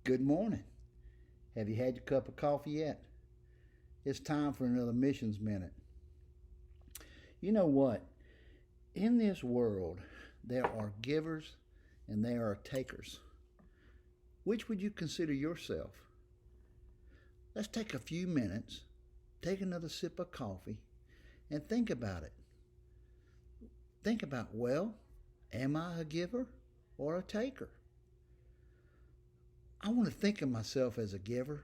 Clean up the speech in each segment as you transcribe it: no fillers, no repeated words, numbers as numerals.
Good morning. Have you had your cup of coffee yet? It's time for another Missions Minute. You know what? In this world, there are givers and there are takers. Which would you consider yourself? Let's take a few minutes, take another sip of coffee, and think about it. Think about, am I a giver or a taker? I want to think of myself as a giver,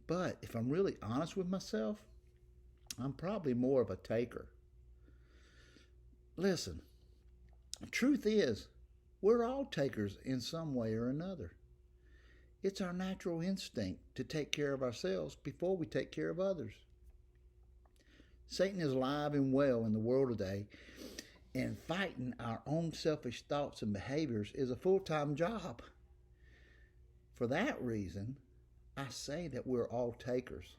but if I'm really honest with myself, I'm probably more of a taker. Listen, the truth is, we're all takers in some way or another. It's our natural instinct to take care of ourselves before we take care of others. Satan is alive and well in the world today, and fighting our own selfish thoughts and behaviors is a full-time job. For that reason, I say that we're all takers.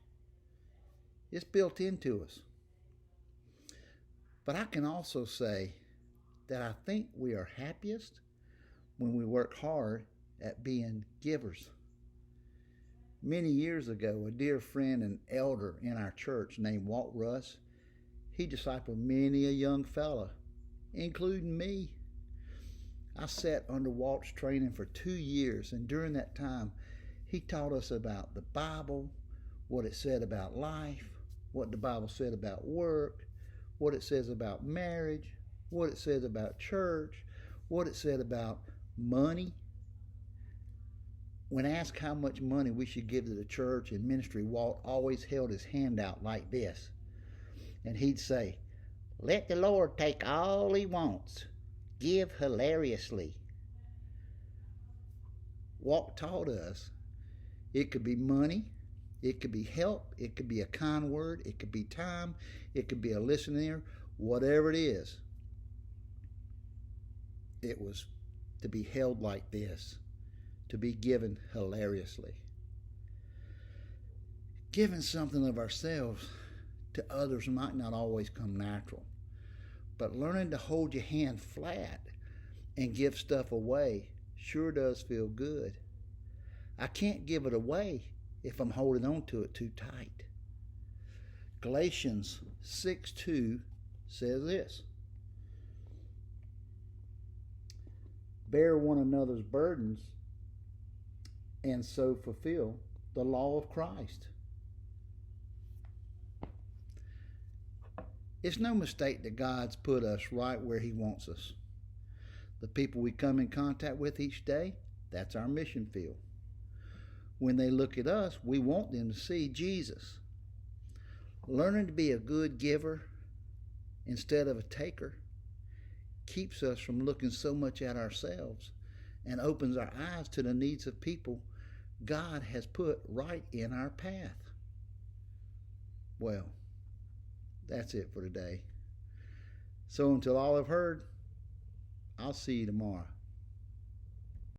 It's built into us. But I can also say that I think we are happiest when we work hard at being givers. Many years ago, a dear friend and elder in our church named Walt Russ, he discipled many a young fella, including me. I sat under Walt's training for 2 years, and during that time, he taught us about the Bible, what it said about life, what the Bible said about work, what it says about marriage, what it says about church, what it said about money. When asked how much money we should give to the church and ministry, Walt always held his hand out like this. And he'd say, "Let the Lord take all he wants. Give hilariously." Walt taught us it could be money, it could be help, it could be a kind word, it could be time, it could be a listening ear, whatever it is. It was to be held like this, to be given hilariously. Giving something of ourselves to others might not always come natural, but learning to hold your hand flat and give stuff away sure does feel good. I can't give it away if I'm holding on to it too tight. Galatians 6:2 says this: "Bear one another's burdens and so fulfill the law of Christ." It's no mistake that God's put us right where he wants us. The people we come in contact with each day, that's our mission field. When they look at us, we want them to see Jesus. Learning to be a good giver instead of a taker keeps us from looking so much at ourselves and opens our eyes to the needs of people God has put right in our path. Well, that's it for today. So until all have heard, I'll see you tomorrow.